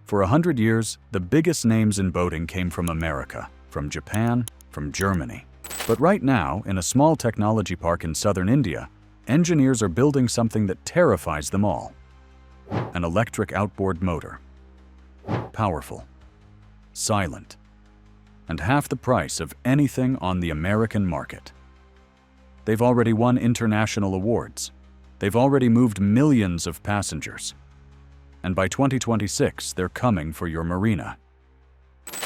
For 100 years, the biggest names in boating came from America, from Japan, from Germany. But right now, in a small technology park in southern India, engineers are building something that terrifies them all. An electric outboard motor. Powerful, silent, and half the price of anything on the American market. They've already won international awards. They've already moved millions of passengers. And by 2026, they're coming for your marina.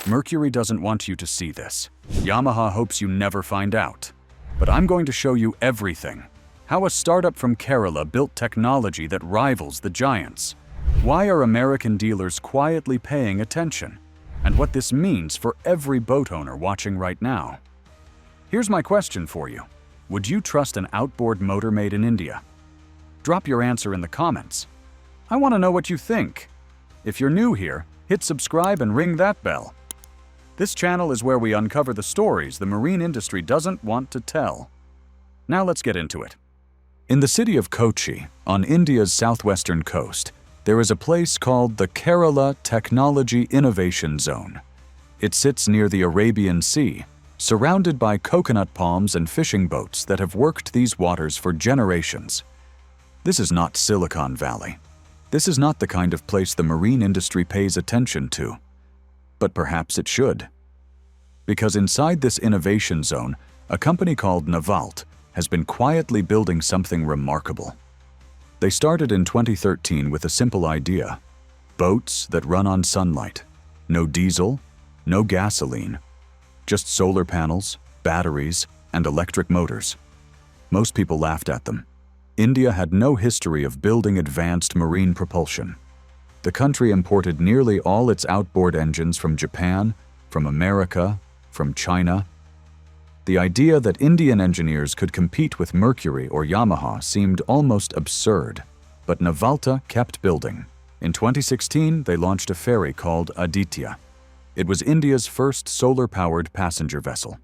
Mercury doesn't want you to see this. Yamaha hopes you never find out. But I'm going to show you everything. How a startup from Kerala built technology that rivals the giants. Why are American dealers quietly paying attention? And what this means for every boat owner watching right now. Here's my question for you. Would you trust an outboard motor made in India? Drop your answer in the comments. I want to know what you think. If you're new here, hit subscribe and ring that bell. This channel is where we uncover the stories the marine industry doesn't want to tell. Now let's get into it. In the city of Kochi, on India's southwestern coast, there is a place called the Kerala Technology Innovation Zone. It sits near the Arabian Sea, surrounded by coconut palms and fishing boats that have worked these waters for generations. This is not Silicon Valley. This is not the kind of place the marine industry pays attention to. But perhaps it should. Because inside this innovation zone, a company called Navalt has been quietly building something remarkable. They started in 2013 with a simple idea. Boats that run on sunlight. No diesel, no gasoline. Just solar panels, batteries, and electric motors. Most people laughed at them. India had no history of building advanced marine propulsion. The country imported nearly all its outboard engines from Japan, from America, from China. The idea that Indian engineers could compete with Mercury or Yamaha seemed almost absurd, but Navalt kept building. In 2016, they launched a ferry called Aditya. It was India's first solar-powered passenger vessel.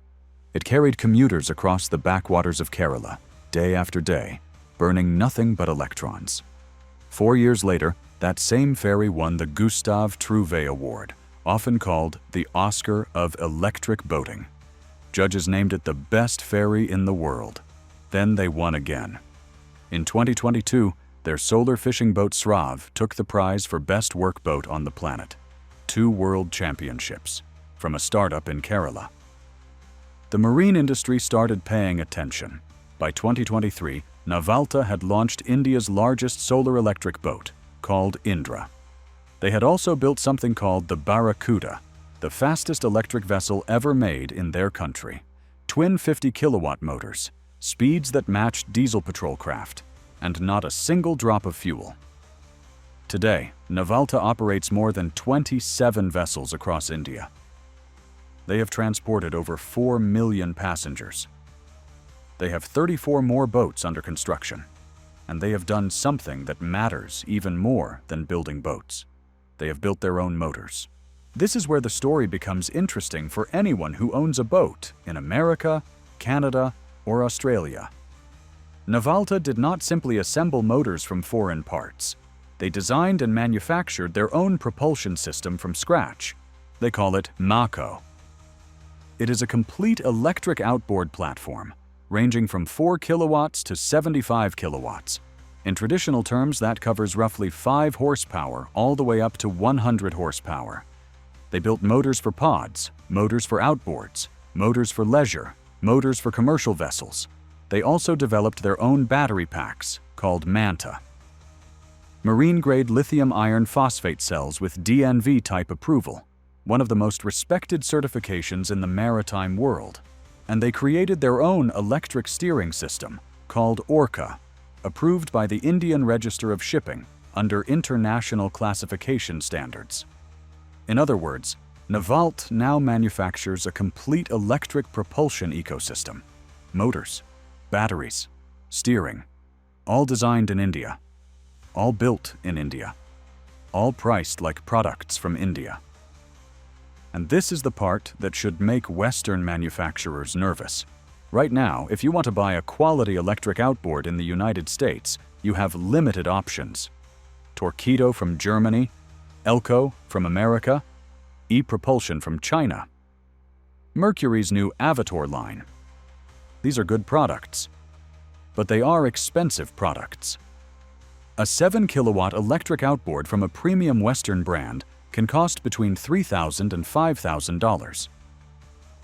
It carried commuters across the backwaters of Kerala, day after day, burning nothing but electrons. 4 years later, that same ferry won the Gustave Trouvé Award, often called the Oscar of electric boating. Judges named it the best ferry in the world. Then they won again. In 2022, their solar fishing boat Srav took the prize for best workboat on the planet. 2 world championships, from a startup in Kerala. The marine industry started paying attention. By 2023, Navalt had launched India's largest solar electric boat, called Indra. They had also built something called the Barracuda, the fastest electric vessel ever made in their country. Twin 50-kilowatt motors, speeds that matched diesel patrol craft, and not a single drop of fuel. Today, Navalt operates more than 27 vessels across India. They have transported over 4 million passengers. They have 34 more boats under construction, and they have done something that matters even more than building boats. They have built their own motors. This is where the story becomes interesting for anyone who owns a boat in America, Canada, or Australia. Navalt did not simply assemble motors from foreign parts. They designed and manufactured their own propulsion system from scratch. They call it MAKO. It is a complete electric outboard platform, ranging from 4 kilowatts to 75 kilowatts. In traditional terms, that covers roughly 5 horsepower all the way up to 100 horsepower. They built motors for pods, motors for outboards, motors for leisure, motors for commercial vessels. They also developed their own battery packs, called Manta. Marine-grade lithium iron phosphate cells with DNV-type approval, one of the most respected certifications in the maritime world. And they created their own electric steering system, called Orca, approved by the Indian Register of Shipping under international classification standards. In other words, Navalt now manufactures a complete electric propulsion ecosystem. Motors, batteries, steering, all designed in India, all built in India, all priced like products from India. And this is the part that should make Western manufacturers nervous. Right now, if you want to buy a quality electric outboard in the United States, you have limited options. Torqeedo from Germany, Elco from America, e-Propulsion from China, Mercury's new Avator line. These are good products, but they are expensive products. A 7-kilowatt electric outboard from a premium Western brand can cost between $3,000 and $5,000.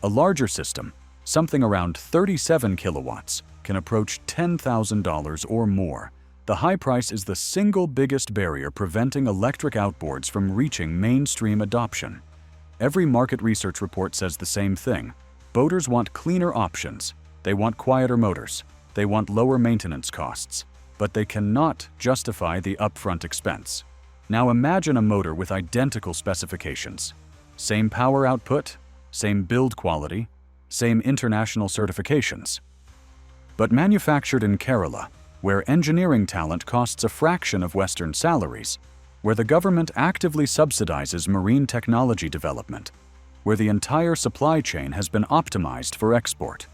A larger system, something around 37 kilowatts, can approach $10,000 or more. The high price is the single biggest barrier preventing electric outboards from reaching mainstream adoption. Every market research report says the same thing. Boaters want cleaner options. They want quieter motors. They want lower maintenance costs. But they cannot justify the upfront expense. Now imagine a motor with identical specifications. Same power output, same build quality, same international certifications. But manufactured in Kerala, where engineering talent costs a fraction of Western salaries, where the government actively subsidizes marine technology development, where the entire supply chain has been optimized for export.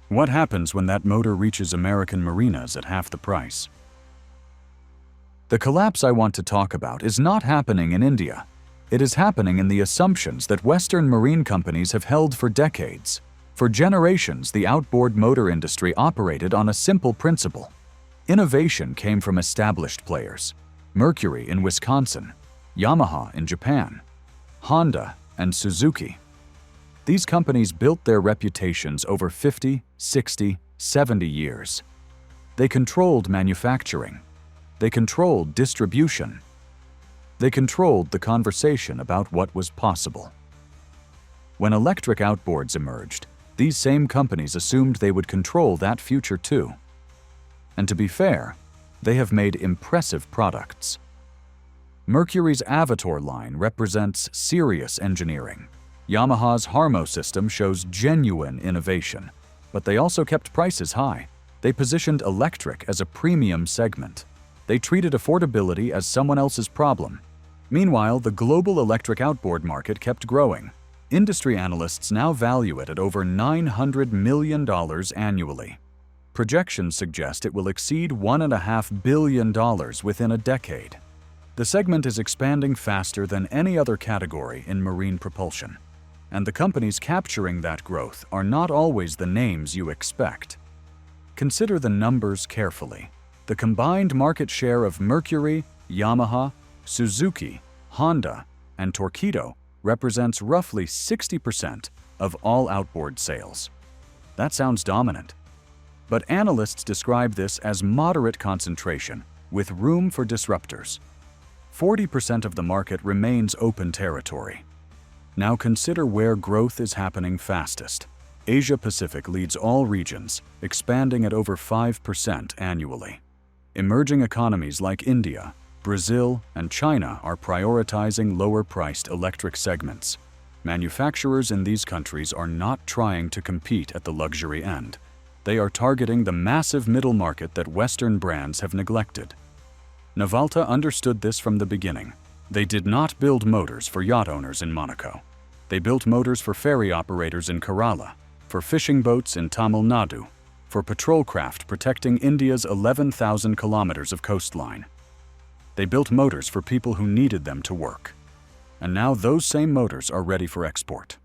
What happens when that motor reaches American marinas at half the price? The collapse I want to talk about is not happening in India. It is happening in the assumptions that Western marine companies have held for decades. For generations, the outboard motor industry operated on a simple principle. Innovation came from established players: Mercury in Wisconsin, Yamaha in Japan, Honda and Suzuki. These companies built their reputations over 50, 60, 70 years. They controlled manufacturing. They controlled distribution. They controlled the conversation about what was possible. When electric outboards emerged, these same companies assumed they would control that future too. And to be fair, they have made impressive products. Mercury's Avator line represents serious engineering. Yamaha's Harmo system shows genuine innovation, but they also kept prices high. They positioned electric as a premium segment. They treated affordability as someone else's problem. Meanwhile, the global electric outboard market kept growing. Industry analysts now value it at over $900 million annually. Projections suggest it will exceed $1.5 billion within a decade. The segment is expanding faster than any other category in marine propulsion. And the companies capturing that growth are not always the names you expect. Consider the numbers carefully. The combined market share of Mercury, Yamaha, Suzuki, Honda, and Torqeedo represents roughly 60% of all outboard sales. That sounds dominant. But analysts describe this as moderate concentration, with room for disruptors. 40% of the market remains open territory. Now consider where growth is happening fastest. Asia-Pacific leads all regions, expanding at over 5% annually. Emerging economies like India, Brazil, and China are prioritizing lower-priced electric segments. Manufacturers in these countries are not trying to compete at the luxury end. They are targeting the massive middle market that Western brands have neglected. Navalt understood this from the beginning. They did not build motors for yacht owners in Monaco. They built motors for ferry operators in Kerala, for fishing boats in Tamil Nadu, for patrol craft protecting India's 11,000 kilometers of coastline. They built motors for people who needed them to work. And now those same motors are ready for export.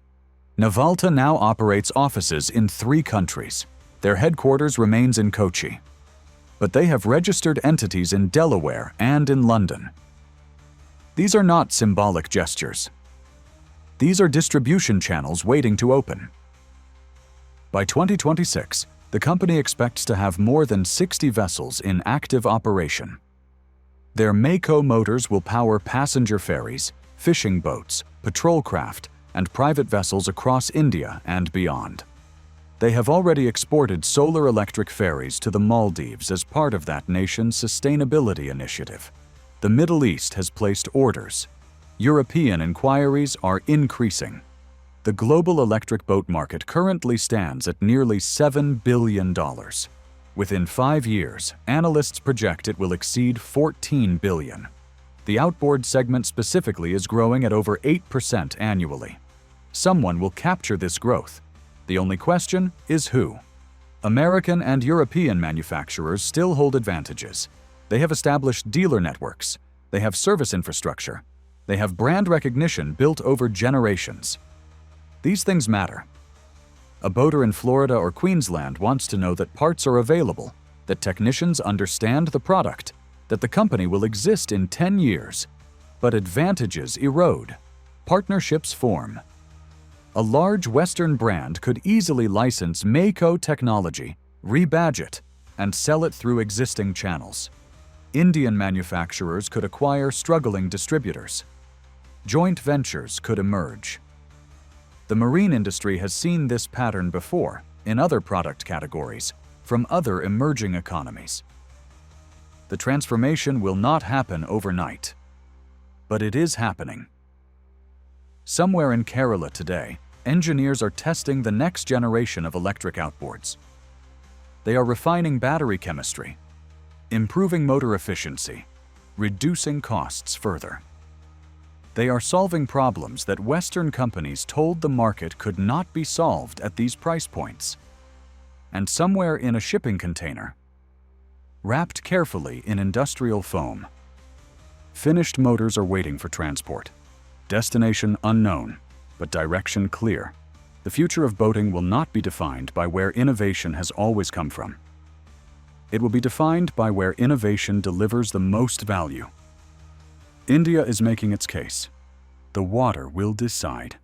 Navalt now operates offices in 3 countries. Their headquarters remains in Kochi. But they have registered entities in Delaware and in London. These are not symbolic gestures. These are distribution channels waiting to open. By 2026, the company expects to have more than 60 vessels in active operation. Their MAKO motors will power passenger ferries, fishing boats, patrol craft, and private vessels across India and beyond. They have already exported solar electric ferries to the Maldives as part of that nation's sustainability initiative. The Middle East has placed orders. European inquiries are increasing. The global electric boat market currently stands at nearly $7 billion. Within 5 years, analysts project it will exceed $14 billion. The outboard segment specifically is growing at over 8% annually. Someone will capture this growth. The only question is who. American and European manufacturers still hold advantages. They have established dealer networks. They have service infrastructure. They have brand recognition built over generations. These things matter. A boater in Florida or Queensland wants to know that parts are available, that technicians understand the product, that the company will exist in 10 years. But advantages erode. Partnerships form. A large Western brand could easily license MAKO technology, rebadge it, and sell it through existing channels. Indian manufacturers could acquire struggling distributors. Joint ventures could emerge. The marine industry has seen this pattern before in other product categories from other emerging economies. The transformation will not happen overnight, but it is happening. Somewhere in Kerala today, engineers are testing the next generation of electric outboards. They are refining battery chemistry, improving motor efficiency, reducing costs further. They are solving problems that Western companies told the market could not be solved at these price points. And somewhere in a shipping container, wrapped carefully in industrial foam, finished motors are waiting for transport. Destination unknown, but direction clear. The future of boating will not be defined by where innovation has always come from. It will be defined by where innovation delivers the most value. India is making its case. The water will decide.